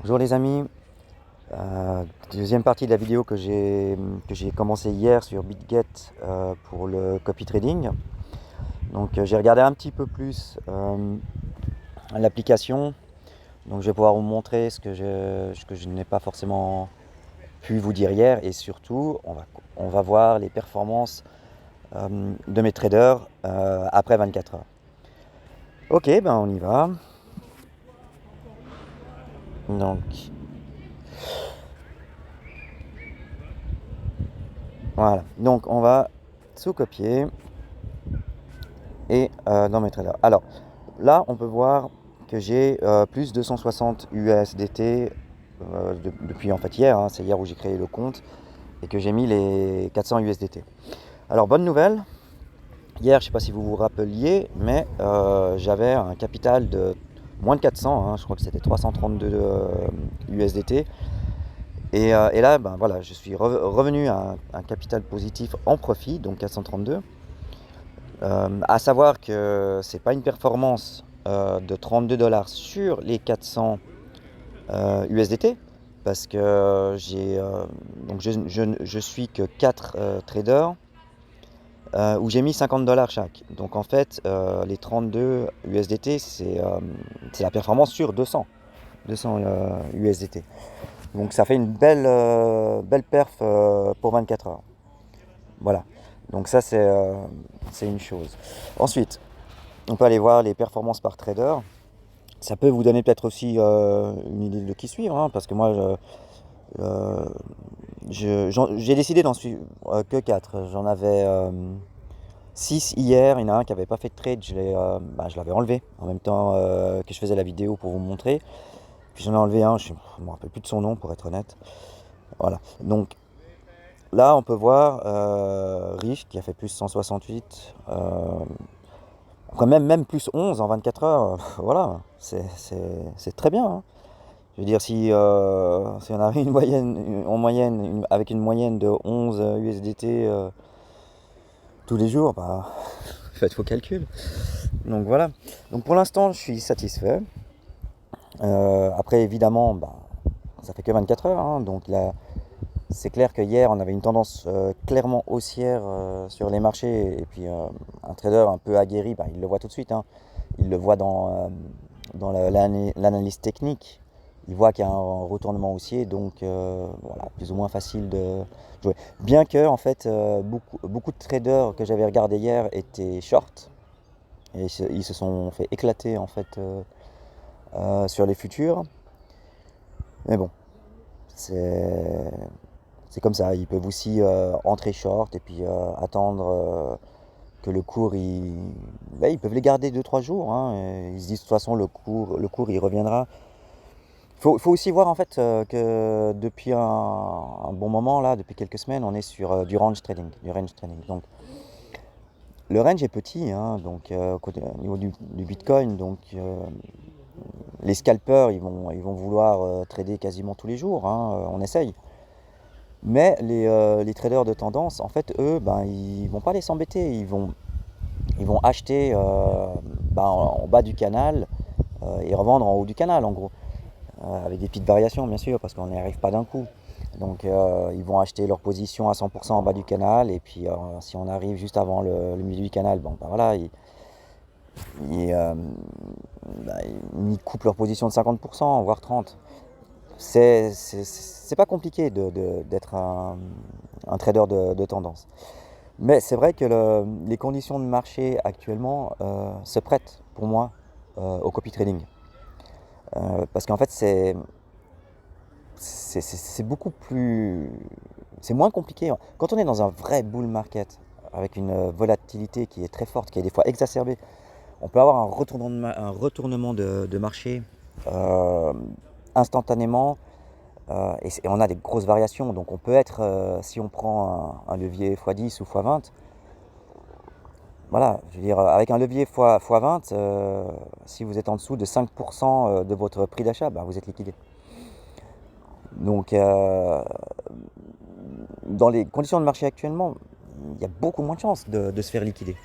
Bonjour les amis, deuxième partie de la vidéo que j'ai commencé hier sur BitGet pour le copy trading. Donc j'ai regardé un petit peu plus l'application, donc je vais pouvoir vous montrer ce que je n'ai pas forcément pu vous dire hier, et surtout on va voir les performances de mes traders après 24 heures. Ok, ben on y va. Donc voilà, donc on va sous-copier et dans mes traders. Alors là, on peut voir que j'ai plus 260 USDT depuis en fait hier, hein, c'est hier où j'ai créé le compte et que j'ai mis les 400 USDT. Alors bonne nouvelle, hier, je ne sais pas si vous vous rappeliez, mais j'avais un capital de moins de 400, hein, je crois que c'était 332 USDT. Et là, ben voilà, je suis revenu à un capital positif en profit, donc 432. À savoir que c'est pas une performance de 32 dollars sur les 400 USDT, parce que donc je suis que 4 traders où j'ai mis 50 dollars chaque. Donc en fait, les 32 USDT, c'est la performance sur 200 USDT. Donc ça fait une belle perf pour 24 heures. Voilà. Donc ça, c'est une chose. Ensuite, on peut aller voir les performances par trader. Ça peut vous donner peut-être aussi une idée de qui suivre, hein, parce que moi, j'ai décidé d'en suivre que 4. J'en avais 6 hier. Il y en a un qui n'avait pas fait de trade, je l'avais enlevé en même temps que je faisais la vidéo pour vous montrer. Puis j'en ai enlevé un, je ne me rappelle plus de son nom pour être honnête. Voilà. Donc là, on peut voir Rich qui a fait plus 168. Après même plus 11 en 24 heures, voilà, c'est très bien, hein. Je veux dire, si on avait une moyenne, avec une moyenne de 11 USDT tous les jours, bah, faites vos calculs. Donc voilà. Donc pour l'instant, je suis satisfait. Après, évidemment, bah, ça fait que 24 heures, hein, donc là, c'est clair que hier, on avait une tendance clairement haussière sur les marchés, et puis un trader un peu aguerri, bah, il le voit tout de suite, hein. Il le voit dans l'analyse technique. Il voit qu'il y a un retournement haussier, donc voilà, plus ou moins facile de jouer. Bien que, en fait, beaucoup de traders que j'avais regardé hier étaient short, et ils se sont fait éclater en fait sur les futurs. Mais bon, c'est c'est comme ça. Ils peuvent aussi entrer short et puis attendre que le cours, ils peuvent les garder 2-3 jours, hein, et ils se disent de toute façon le cours il reviendra. Faut aussi voir en fait que depuis un bon moment là, depuis quelques semaines, on est sur du range trading, Donc le range est petit, hein, donc au niveau du Bitcoin, donc les scalpers ils vont vouloir trader quasiment tous les jours, hein, on essaye. Mais les traders de tendance, en fait, eux, ben, ils vont pas les s'embêter, ils vont acheter ben, en bas du canal et revendre en haut du canal, en gros. Avec des petites variations, bien sûr, parce qu'on n'y arrive pas d'un coup. Donc, ils vont acheter leur position à 100% en bas du canal, et puis si on arrive juste avant le milieu du canal, bon, ben voilà, ils, euh, ben, ils coupent leur position de 50%, voire 30%. C'est pas compliqué d'être un trader de tendance. Mais c'est vrai que les conditions de marché actuellement se prêtent pour moi au copy trading. Parce qu'en fait, c'est beaucoup plus. C'est moins compliqué. Quand on est dans un vrai bull market, avec une volatilité qui est très forte, qui est des fois exacerbée, on peut avoir un retournement de marché euh, instantanément. Et on a des grosses variations. Donc on peut être, si on prend un levier x10 ou x20, voilà, je veux dire, avec un levier x20, si vous êtes en dessous de 5% de votre prix d'achat, bah, vous êtes liquidé. Donc, dans les conditions de marché actuellement, il y a beaucoup moins de chances de se faire liquider.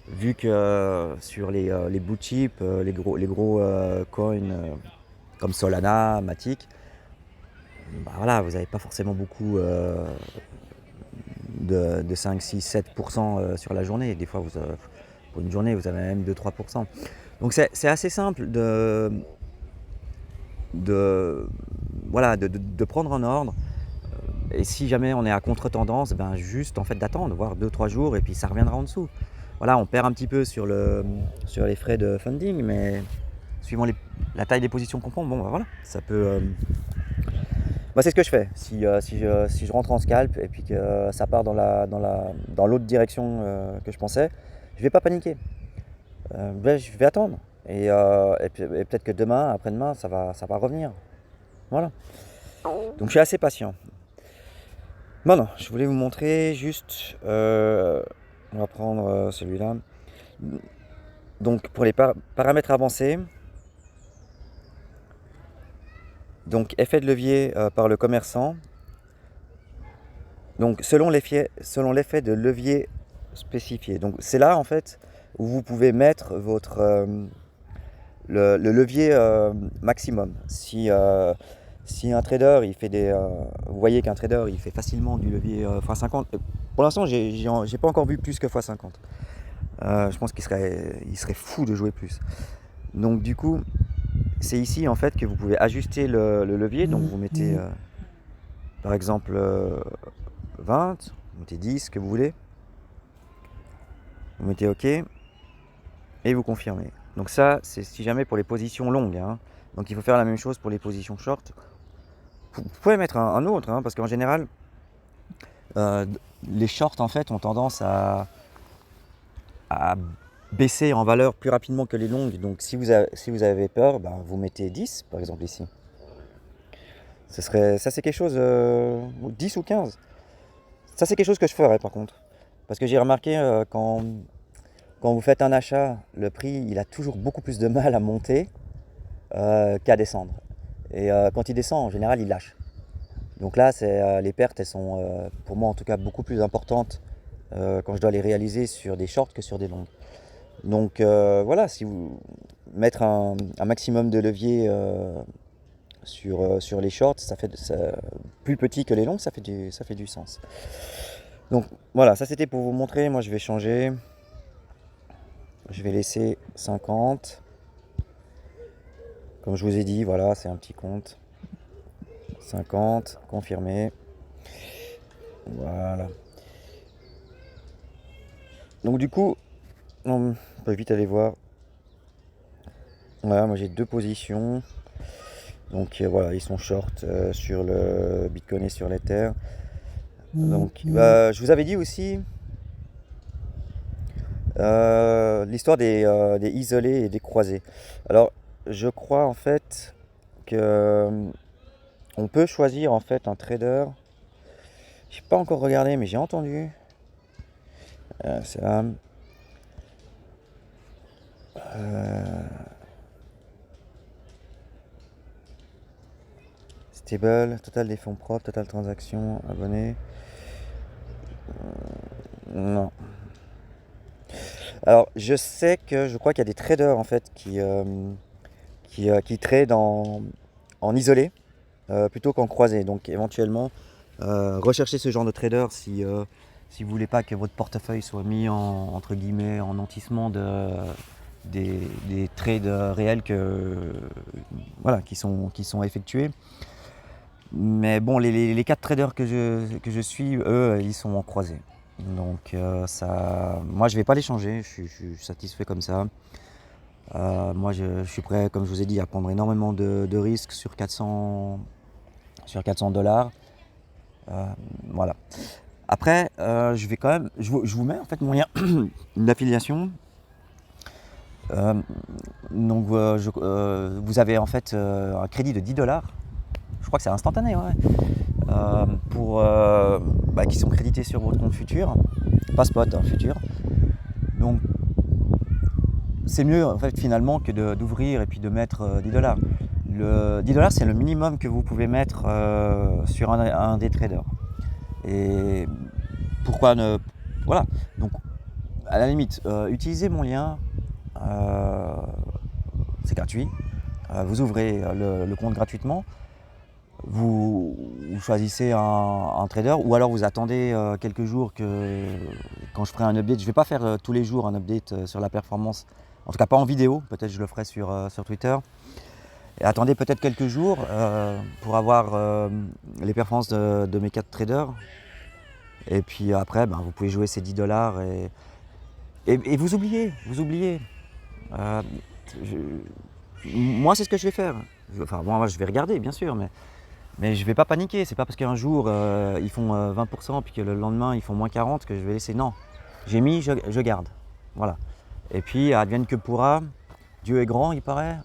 Vu que sur les blue chips, les gros coins comme Solana, Matic, bah voilà, vous n'avez pas forcément beaucoup de 5, 6, 7% sur la journée. Des fois, pour une journée, vous avez même 2-3%. Donc c'est assez simple voilà, de prendre un ordre. Et si jamais on est à contre-tendance, ben juste en fait d'attendre, voire 2-3 jours, et puis ça reviendra en dessous. Voilà, on perd un petit peu sur les frais de funding, mais suivant la taille des positions qu'on prend, bon ben voilà, ça peut. Moi c'est ce que je fais. Si je rentre en scalp et puis que ça part dans l'autre direction que je pensais, je vais pas paniquer. Ben, je vais attendre. Et peut-être que demain, après-demain, ça va revenir. Voilà. Donc je suis assez patient. Maintenant, je voulais vous montrer juste, on va prendre celui-là. Donc pour les paramètres avancés, donc effet de levier par le commerçant. Donc selon l'effet de levier spécifié. Donc c'est là en fait où vous pouvez mettre le levier maximum. Si un trader il fait vous voyez qu'un trader il fait facilement du levier x50. Pour l'instant j'ai pas encore vu plus que x50. Je pense qu'il serait fou de jouer plus. Donc du coup c'est ici en fait que vous pouvez ajuster le levier. Donc vous mettez par exemple 20, vous mettez 10, ce que vous voulez. Vous mettez OK et vous confirmez. Donc ça, c'est si jamais pour les positions longues. Hein. Donc il faut faire la même chose pour les positions short. Vous pouvez mettre un autre, hein, parce qu'en général, les shorts en fait ont tendance à baisser en valeur plus rapidement que les longues. Donc si vous avez peur, ben, vous mettez 10 par exemple ici. Ça c'est quelque chose, 10 ou 15. Ça c'est quelque chose que je ferais par contre. Parce que j'ai remarqué quand vous faites un achat, le prix il a toujours beaucoup plus de mal à monter qu'à descendre. Et quand il descend, en général, il lâche. Donc là, les pertes, elles sont, pour moi en tout cas, beaucoup plus importantes quand je dois les réaliser sur des shorts que sur des longues. Donc voilà, si vous mettre un maximum de levier sur les shorts, plus petit que les longues, ça fait du sens. Donc voilà, ça c'était pour vous montrer. Moi, je vais changer. Je vais laisser 50. Comme je vous ai dit, voilà, c'est un petit compte. 50, confirmé. Voilà. Donc du coup, on peut vite aller voir. Voilà, moi j'ai deux positions. Donc voilà, ils sont short sur le Bitcoin et sur l'Ether. Donc je vous avais dit aussi l'histoire des isolés et des croisés. Alors je crois en fait que on peut choisir en fait un trader. J'ai pas encore regardé, mais j'ai entendu. C'est là. Stable, total des fonds propres, total transaction, abonné. Non. Alors je crois qu'il y a des traders en fait qui tradent en isolé plutôt qu'en croisé. Donc éventuellement recherchez ce genre de trader si vous voulez pas que votre portefeuille soit mis entre guillemets en nantissement des trades réels qui sont effectués. Mais bon, les 4 traders que je suis, eux, ils sont en croisé. Donc moi je vais pas les changer, je suis satisfait comme ça. Moi je suis prêt, comme je vous ai dit, à prendre énormément de risques sur 400 $. Voilà. Après, je vais quand même, je vous mets en fait mon lien d'affiliation. Donc vous avez en fait un crédit de 10 $. Je crois que c'est instantané, ouais. Qui sont crédités sur votre compte futur, pas spot, hein, futur. Donc c'est mieux en fait finalement que d'ouvrir et puis de mettre 10 $. Le 10 $ c'est le minimum que vous pouvez mettre sur un des traders. Et pourquoi ne... Voilà, donc à la limite, utilisez mon lien, c'est gratuit. vous ouvrez le compte gratuitement, vous choisissez un trader ou alors vous attendez quelques jours quand je ferai un update. Je ne vais pas faire tous les jours un update sur la performance, en tout cas pas en vidéo, peut-être je le ferai sur Twitter. Et attendez peut-être quelques jours pour avoir les performances de mes 4 traders. Et puis après, vous pouvez jouer ces 10$ et vous oubliez. Euh, moi, c'est ce que je vais faire. Enfin, moi, je vais regarder, bien sûr, mais je ne vais pas paniquer. C'est pas parce qu'un jour, ils font 20% puis que le lendemain, ils font moins 40 que je vais laisser. Non, je garde. Voilà. Et puis, advienne que pourra. Dieu est grand, il paraît.